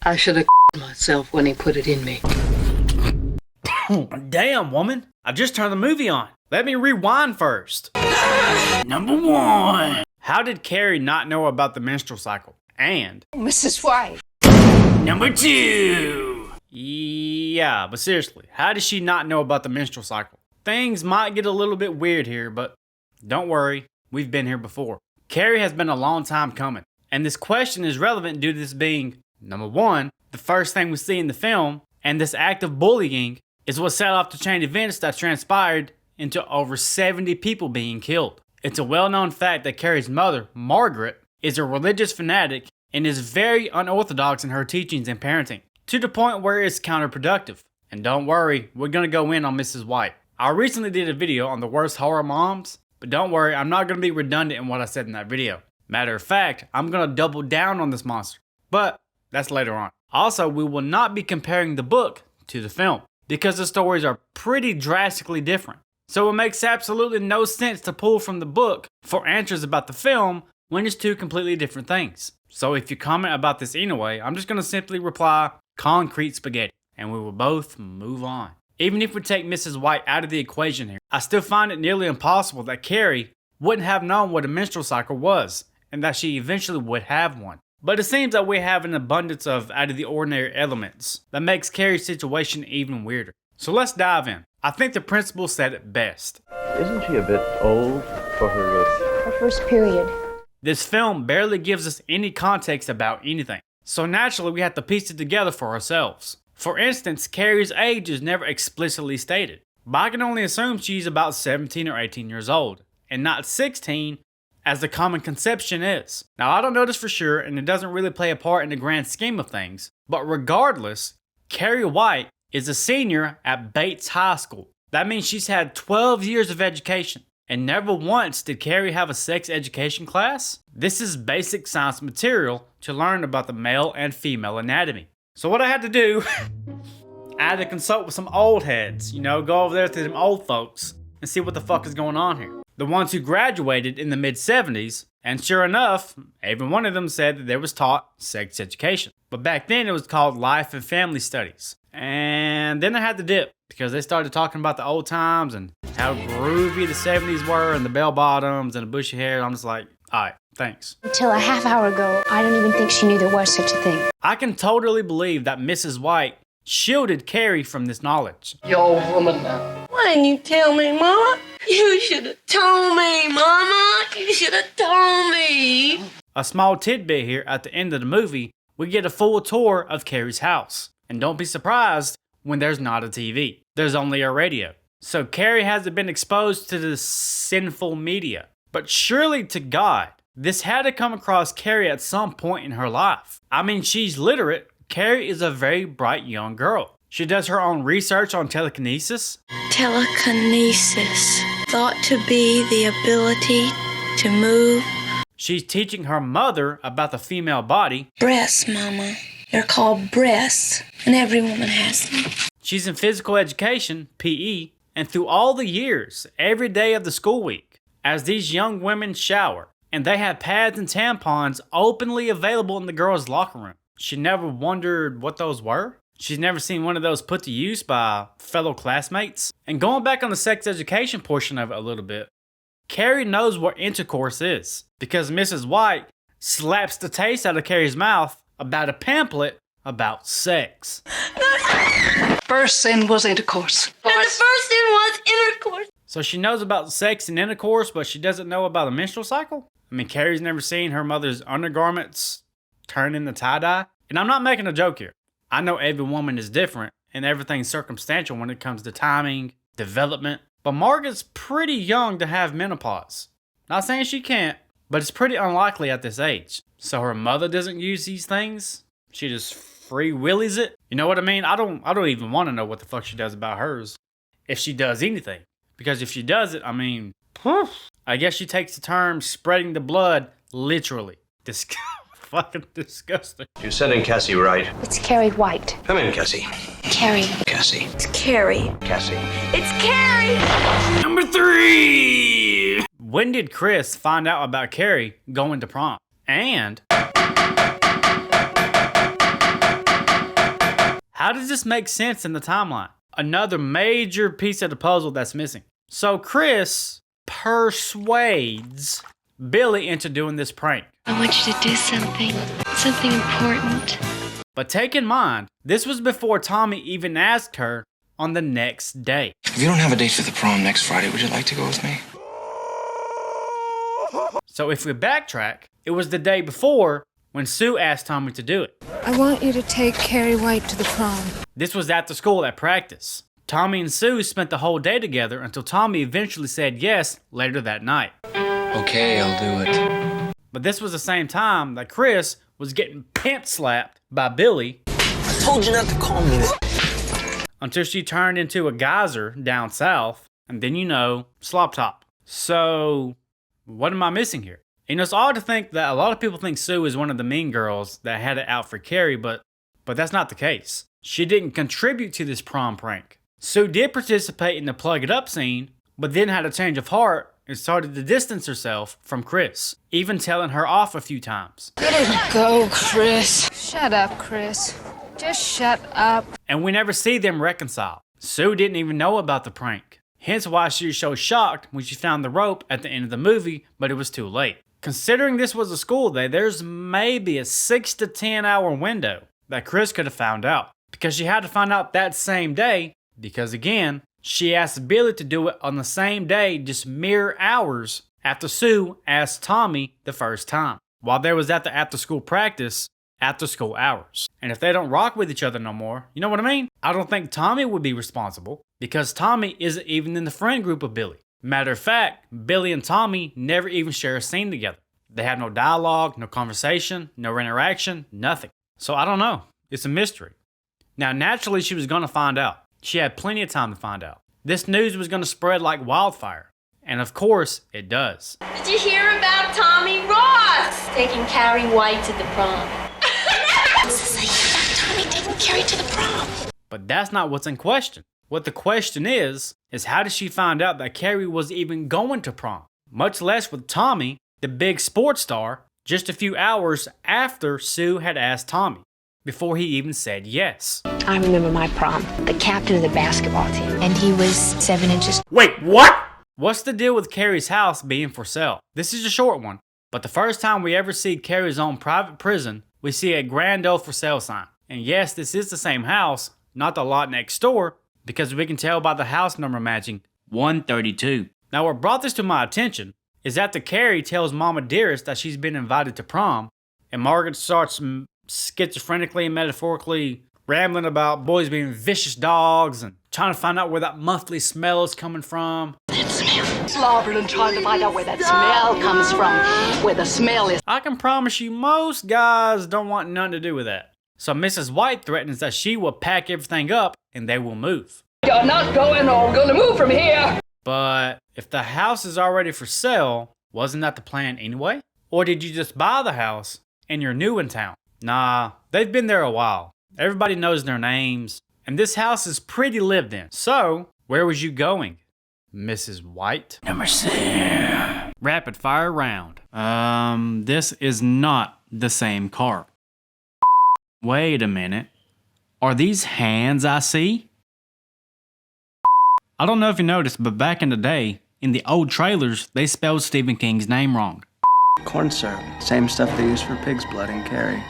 I should have myself when he put it in me. Damn, woman. I just turned the movie on. Let me rewind first. Number 1. How did Carrie not know about the menstrual cycle? And Mrs. White. Number 2. Yeah, but seriously, how did she not know about the menstrual cycle? Things might get a little bit weird here, but don't worry, we've been here before. Carrie has been a long time coming, and this question is relevant due to this being, number 1, the first thing we see in the film, and this act of bullying is what set off the chain of events that transpired into over 70 people being killed. It's a well-known fact that Carrie's mother, Margaret, is a religious fanatic and is very unorthodox in her teachings and parenting, to the point where it's counterproductive. And don't worry, we're gonna go in on Mrs. White. I recently did a video on the worst horror moms, but don't worry, I'm not gonna be redundant in what I said in that video. Matter of fact, I'm gonna double down on this monster, but that's later on. Also, we will not be comparing the book to the film, because the stories are pretty drastically different. So it makes absolutely no sense to pull from the book for answers about the film when it's two completely different things. So if you comment about this anyway, I'm just going to simply reply, concrete spaghetti, and we will both move on. Even if we take Mrs. White out of the equation here, I still find it nearly impossible that Carrie wouldn't have known what a menstrual cycle was, and that she eventually would have one. But it seems that we have an abundance of out of the ordinary elements that makes Carrie's situation even weirder. So let's dive in. I think the principal said it best. Isn't she a bit old for Her first period. This film barely gives us any context about anything, so naturally we have to piece it together for ourselves. For instance, Carrie's age is never explicitly stated, but I can only assume she's about 17 or 18 years old, and not 16 as the common conception is. Now I don't know this for sure, and it doesn't really play a part in the grand scheme of things, but regardless, Carrie White is a senior at Bates High School. That means she's had 12 years of education, and never once did Carrie have a sex education class. This is basic science material to learn about the male and female anatomy. So what I had to do, I had to consult with some old heads, go over there to them old folks and see what the fuck is going on here. The ones who graduated in the mid-70s, and sure enough, every one of them said that they was taught sex education. But back then it was called life and family studies. And then I had to dip, because they started talking about the old times and how groovy the 70s were and the bell bottoms and the bushy hair. I'm just like, alright, thanks. Until a half hour ago, I don't even think she knew there was such a thing. I can totally believe that Mrs. White shielded Carrie from this knowledge. You're a woman now. Why didn't you tell me, Mama? You should have told me, Mama. You should have told me. A small tidbit here at the end of the movie, we get a full tour of Carrie's house. And don't be surprised when there's not a TV. There's only a radio. So Carrie hasn't been exposed to the sinful media. But surely to God, this had to come across Carrie at some point in her life. I mean, she's literate. Carrie is a very bright young girl. She does her own research on telekinesis. Telekinesis, thought to be the ability to move. She's teaching her mother about the female body. Breasts, Mama. They're called breasts, and every woman has them. She's in physical education, PE, and through all the years, every day of the school week, as these young women shower, and they have pads and tampons openly available in the girls' locker room. She never wondered what those were. She's never seen one of those put to use by fellow classmates. And going back on the sex education portion of it a little bit, Carrie knows what intercourse is, because Mrs. White slaps the taste out of Carrie's mouth about a pamphlet about sex. First sin was intercourse. And the first sin was intercourse. So she knows about sex and intercourse, but she doesn't know about a menstrual cycle? I mean, Carrie's never seen her mother's undergarments turn into tie-dye? And I'm not making a joke here. I know every woman is different, and everything's circumstantial when it comes to timing, development. But Margaret's pretty young to have menopause. Not saying she can't, but it's pretty unlikely at this age. So her mother doesn't use these things? She just free willies it? You know what I mean? I don't even want to know what the fuck she does about hers. If she does anything. Because if she does it, I mean, I guess she takes the term spreading the blood literally. Fucking disgusting. You're setting Cassie right. It's Carrie White. Come in, Cassie. Carrie. Cassie. It's Carrie. Cassie. It's Carrie! Number 3! When did Chris find out about Carrie going to prom? And How does this make sense in the timeline? Another major piece of the puzzle that's missing. So Chris persuades Billy into doing this prank. I want you to do something important. But take in mind, this was before Tommy even asked her on the next day. If you don't have a date for the prom next Friday, would you like to go with me? So if we backtrack, it was the day before when Sue asked Tommy to do it. I want you to take Carrie White to the prom. This was after school at practice. Tommy and Sue spent the whole day together until Tommy eventually said yes later that night. Okay, I'll do it. But this was the same time that Chris was getting pimp slapped by Billy. I told you not to call me that. Until she turned into a geyser down south, and then slop top. So, what am I missing here? It's odd to think that a lot of people think Sue is one of the mean girls that had it out for Carrie, but that's not the case. She didn't contribute to this prom prank. Sue did participate in the plug it up scene, but then had a change of heart and started to distance herself from Chris, even telling her off a few times. Let it go, Chris. Shut up, Chris. Just shut up. And we never see them reconcile. Sue didn't even know about the prank. Hence why she was so shocked when she found the rope at the end of the movie, but it was too late. Considering this was a school day, there's maybe a 6 to 10 hour window that Chris could have found out. Because she had to find out that same day, because again, she asked Billy to do it on the same day, just mere hours after Sue asked Tommy the first time. While they was at the after school practice, after school hours. And if they don't rock with each other no more, you know what I mean? I don't think Tommy would be responsible, because Tommy isn't even in the friend group of Billy. Matter of fact, Billy and Tommy never even share a scene together. They have no dialogue, no conversation, no interaction, nothing. So I don't know. It's a mystery. Now, naturally, she was going to find out. She had plenty of time to find out. This news was going to spread like wildfire. And of course, it does. Did you hear about Tommy Ross taking Carrie White to the prom? Tommy taking Carrie to the prom. But that's not what's in question. What the question is how did she find out that Carrie was even going to prom? Much less with Tommy, the big sports star, just a few hours after Sue had asked Tommy, before he even said yes. I remember my prom. The captain of the basketball team. And he was 7 inches. Wait, what? What's the deal with Carrie's house being for sale? This is a short one, but the first time we ever see Carrie's own private prison, we see a grand old for sale sign. And yes, this is the same house, not the lot next door, because we can tell by the house number matching 132. Now, what brought this to my attention is after Carrie tells Mama Dearest that she's been invited to prom, and Margaret starts schizophrenically and metaphorically rambling about boys being vicious dogs and trying to find out where that monthly smell is coming from. Slobbering and trying to find out where that smell comes from. Where the smell is. I can promise you most guys don't want nothing to do with that. So Mrs. White threatens that she will pack everything up and they will move. You're not going or we're gonna move from here. But if the house is already for sale, wasn't that the plan anyway? Or did you just buy the house and you're new in town? Nah, they've been there a while. Everybody knows their names. And this house is pretty lived in. So, where was you going, Mrs. White? Number 6. Rapid fire round. This is not the same car. Wait a minute. Are these hands I see? I don't know if you noticed, but back in the day, in the old trailers, they spelled Stephen King's name wrong. Corn syrup. Same stuff they use for pig's blood in Carrie.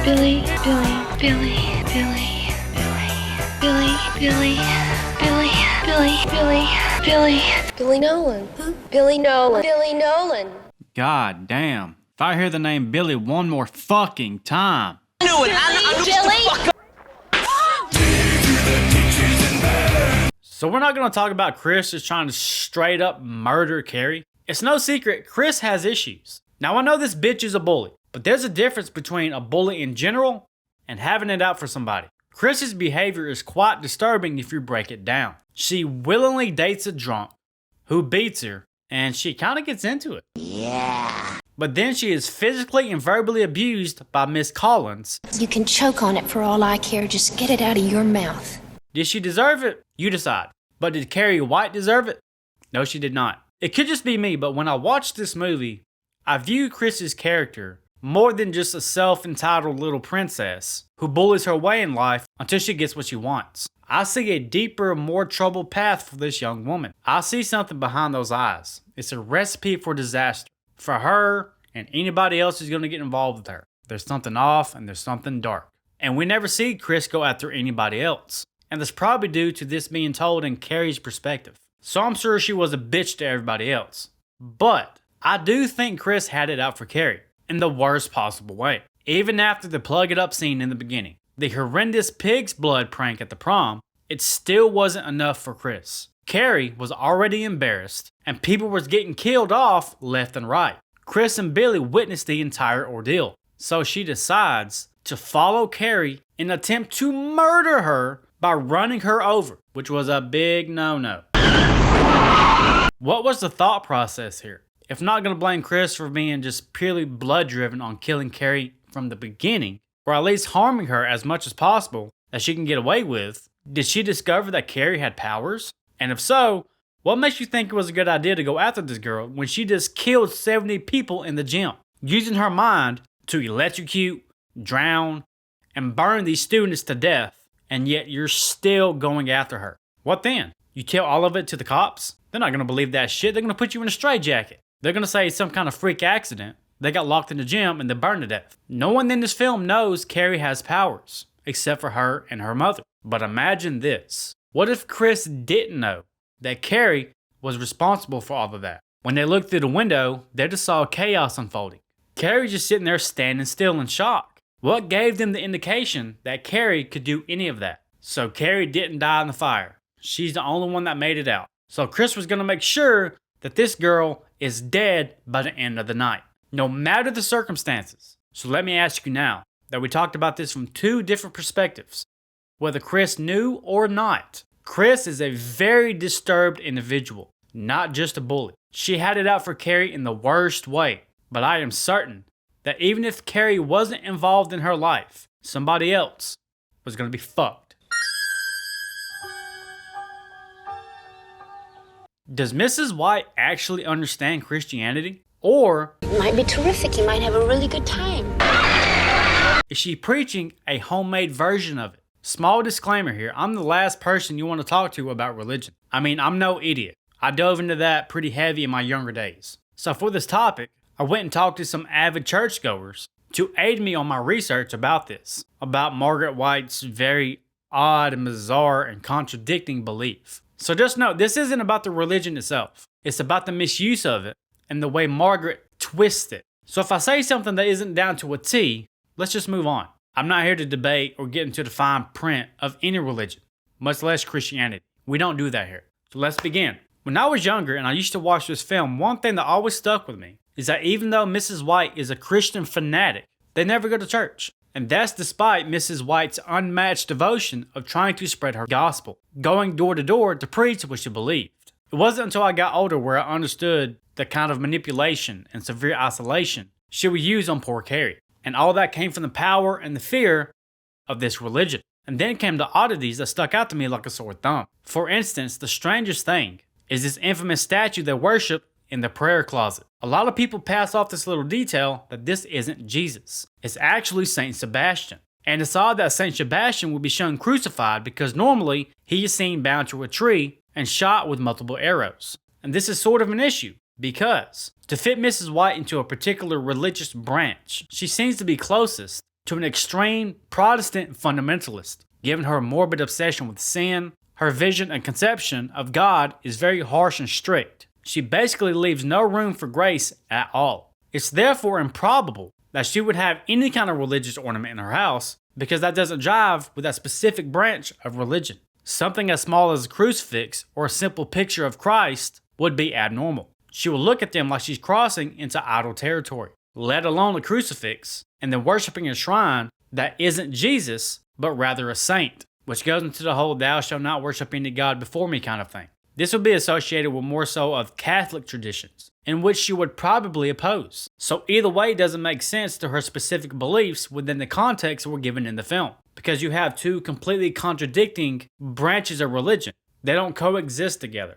Billy, Billy, Billy, Billy, Billy, Billy, Billy, Billy, Billy, Billy. Billy Nolan. Who? Billy Nolan. Billy Nolan. God damn. If I hear the name Billy one more fucking time. I knew it. Billy. So we're not going to talk about Chris just trying to straight up murder Carrie. It's no secret, Chris has issues. Now I know this bitch is a bully, but there's a difference between a bully in general and having it out for somebody. Chris's behavior is quite disturbing if you break it down. She willingly dates a drunk who beats her, and she kind of gets into it. Yeah. But then she is physically and verbally abused by Miss Collins. You can choke on it for all I care. Just get it out of your mouth. Did she deserve it? You decide. But did Carrie White deserve it? No, she did not. It could just be me, but when I watched this movie, I view Chris's character more than just a self-entitled little princess who bullies her way in life until she gets what she wants. I see a deeper, more troubled path for this young woman. I see something behind those eyes. It's a recipe for disaster for her and anybody else who's going to get involved with her. There's something off and there's something dark. And we never see Chris go after anybody else. And that's probably due to this being told in Carrie's perspective. So I'm sure she was a bitch to everybody else. But I do think Chris had it out for Carrie in the worst possible way. Even after the plug it up scene in the beginning, the horrendous pig's blood prank at the prom, it still wasn't enough for Chris. Carrie was already embarrassed and people was getting killed off left and right. Chris and Billy witnessed the entire ordeal. So she decides to follow Carrie and attempt to murder her by running her over, which was a big no-no. What was the thought process here? If not going to blame Chris for being just purely blood-driven on killing Carrie from the beginning, or at least harming her as much as possible that she can get away with, did she discover that Carrie had powers? And if so, what makes you think it was a good idea to go after this girl when she just killed 70 people in the gym, using her mind to electrocute, drown, and burn these students to death, and yet you're still going after her? What then? You tell all of it to the cops? They're not going to believe that shit. They're going to put you in a straitjacket. They're going to say it's some kind of freak accident. They got locked in the gym and they burned to death. No one in this film knows Carrie has powers, except for her and her mother. But imagine this. What if Chris didn't know that Carrie was responsible for all of that? When they looked through the window, they just saw chaos unfolding. Carrie just sitting there standing still in shock. What gave them the indication that Carrie could do any of that? So Carrie didn't die in the fire. She's the only one that made it out. So Chris was going to make sure that this girl is dead by the end of the night, no matter the circumstances. So let me ask you now that we talked about this from two different perspectives, whether Chris knew or not. Chris is a very disturbed individual, not just a bully. She had it out for Carrie in the worst way, but I am certain that even if Carrie wasn't involved in her life, somebody else was going to be fucked. Does Mrs. White actually understand Christianity? Or It might be terrific. You might have a really good time. is she preaching a homemade version of it? Small disclaimer here, I'm the last person you want to talk to about religion. I mean, I'm no idiot. I dove into that pretty heavy in my younger days. So for this topic, I went and talked to some avid churchgoers to aid me on my research about this, about Margaret White's very odd and bizarre and contradicting belief. So just note, this isn't about the religion itself. It's about the misuse of it and the way Margaret twists it. So if I say something that isn't down to a T, let's just move on. I'm not here to debate or get into the fine print of any religion, much less Christianity. We don't do that here. So let's begin. When I was younger and I used to watch this film, one thing that always stuck with me is that even though Mrs. White is a Christian fanatic, they never go to church. And that's despite Mrs. White's unmatched devotion of trying to spread her gospel, going door to door to preach what she believed. It wasn't until I got older where I understood the kind of manipulation and severe isolation she would use on poor Carrie. And all that came from the power and the fear of this religion. And then came the oddities that stuck out to me like a sore thumb. For instance, the strangest thing is this infamous statue they worship in the prayer closet. A lot of people pass off this little detail that this isn't Jesus. It's actually Saint Sebastian. And it's odd that Saint Sebastian would be shown crucified because normally he is seen bound to a tree and shot with multiple arrows. And this is sort of an issue because to fit Mrs. White into a particular religious branch, she seems to be closest to an extreme Protestant fundamentalist. Given her morbid obsession with sin, her vision and conception of God is very harsh and strict. She basically leaves no room for grace at all. It's therefore improbable that she would have any kind of religious ornament in her house because that doesn't jive with that specific branch of religion. Something as small as a crucifix or a simple picture of Christ would be abnormal. She will look at them like she's crossing into idol territory, let alone a crucifix, and then worshiping a shrine that isn't Jesus, but rather a saint, which goes into the whole thou shalt not worship any god before me kind of thing. This would be associated with more so of Catholic traditions, in which she would probably oppose. So either way doesn't make sense to her specific beliefs within the context we're given in the film, because you have two completely contradicting branches of religion. They don't coexist together.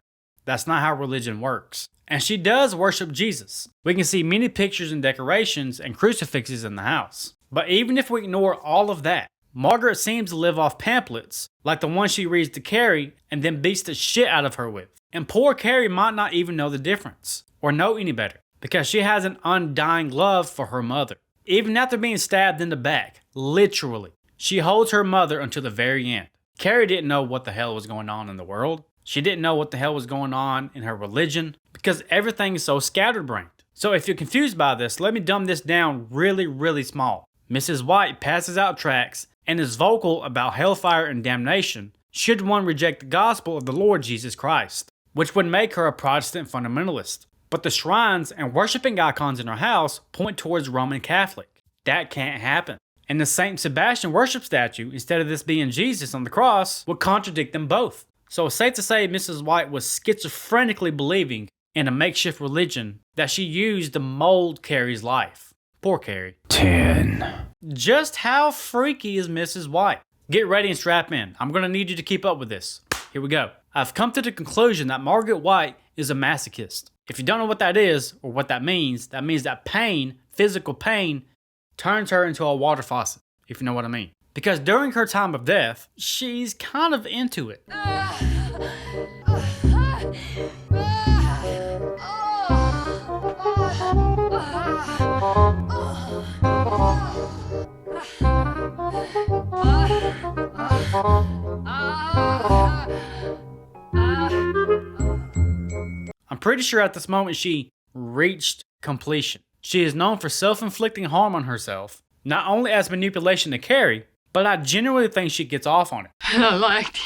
That's not how religion works. And she does worship Jesus. We can see many pictures and decorations and crucifixes in the house. But even if we ignore all of that, Margaret seems to live off pamphlets, like the one she reads to Carrie and then beats the shit out of her with. And poor Carrie might not even know the difference, or know any better, because she has an undying love for her mother. Even after being stabbed in the back, literally, she holds her mother until the very end. Carrie didn't know what the hell was going on in the world. She didn't know what the hell was going on in her religion, because everything is so scatterbrained. So if you're confused by this, let me dumb this down really small. Mrs. White passes out tracts and is vocal about hellfire and damnation should one reject the gospel of the Lord Jesus Christ, which would make her a Protestant fundamentalist. But the shrines and worshiping icons in her house point towards Roman Catholic. That can't happen. And the Saint Sebastian worship statue, instead of this being Jesus on the cross, would contradict them both. So it's safe to say Mrs. White was schizophrenically believing in a makeshift religion that she used to mold Carrie's life. Poor Carrie. 10. Just how freaky is Mrs. White? Get ready and strap in. I'm going to need you to keep up with this. Here we go. I've come to the conclusion that Margaret White is a masochist. If you don't know what that is, or what that means that pain, physical pain, turns her into a water faucet, if you know what I mean. Because during her time of death, she's kind of into it. I'm pretty sure at this moment she reached completion. She is known for self-inflicting harm on herself, not only as manipulation to Carrie, but I genuinely think she gets off on it. I liked it.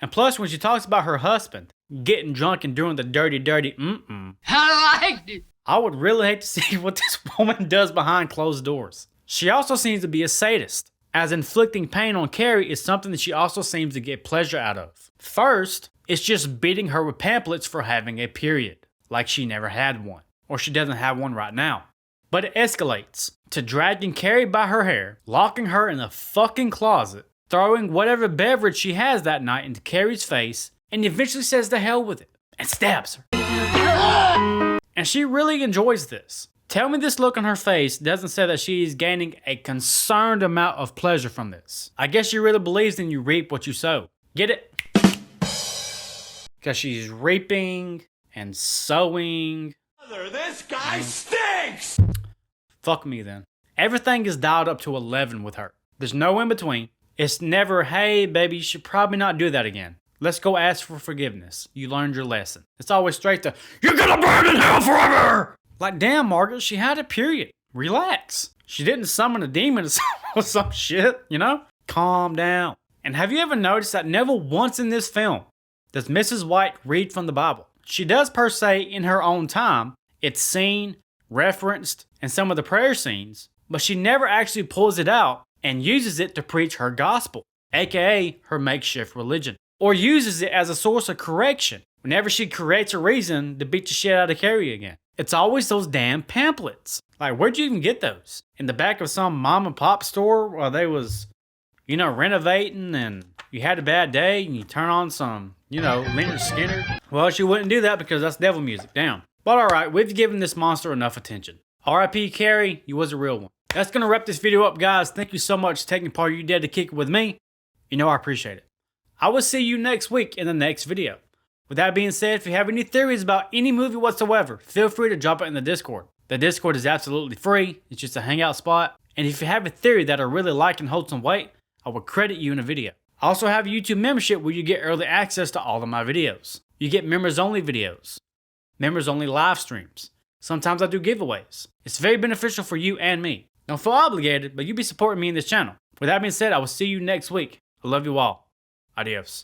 And plus, when she talks about her husband getting drunk and doing the dirty I liked it. I would really hate to see what this woman does behind closed doors. She also seems to be a sadist, as inflicting pain on Carrie is something that she also seems to get pleasure out of. First, it's just beating her with pamphlets for having a period, like she never had one, or she doesn't have one right now. But it escalates to dragging Carrie by her hair, locking her in a fucking closet, throwing whatever beverage she has that night into Carrie's face, and eventually says to hell with it, and stabs her. And she really enjoys this. Tell me this look on her face doesn't say that she is gaining a concerned amount of pleasure from this. I guess she really believes in you reap what you sow. Get it? Because she's reaping and sowing. This guy stinks! Fuck me then. Everything is dialed up to 11 with her. There's no in between. It's never, hey baby, you should probably not do that again. Let's go ask for forgiveness. You learned your lesson. It's always straight to, you're gonna burn in hell forever! Like, damn, Margaret, she had a period. Relax. She didn't summon a demon or some shit, you know? Calm down. And have you ever noticed that never once in this film does Mrs. White read from the Bible? She does per se in her own time. It's seen, referenced in some of the prayer scenes, but she never actually pulls it out and uses it to preach her gospel, aka her makeshift religion, or uses it as a source of correction whenever she creates a reason to beat the shit out of Carrie again. It's always those damn pamphlets. Like, where'd you even get those? In the back of some mom and pop store while they was, renovating and you had a bad day and you turn on some, Leonard Skinner? Well, she wouldn't do that because that's devil music. Damn. But alright, we've given this monster enough attention. R.I.P. Carrie, you was a real one. That's gonna wrap this video up, guys. Thank you so much for taking part of your day to kick it with me. I appreciate it. I will see you next week in the next video. With that being said, if you have any theories about any movie whatsoever, feel free to drop it in the Discord. The Discord is absolutely free. It's just a hangout spot. And if you have a theory that I really like and holds some weight, I will credit you in a video. I also have a YouTube membership where you get early access to all of my videos. You get members only videos, members only live streams. Sometimes I do giveaways. It's very beneficial for you and me. Don't feel obligated, but you be supporting me in this channel. With that being said, I will see you next week. I love you all. Adios.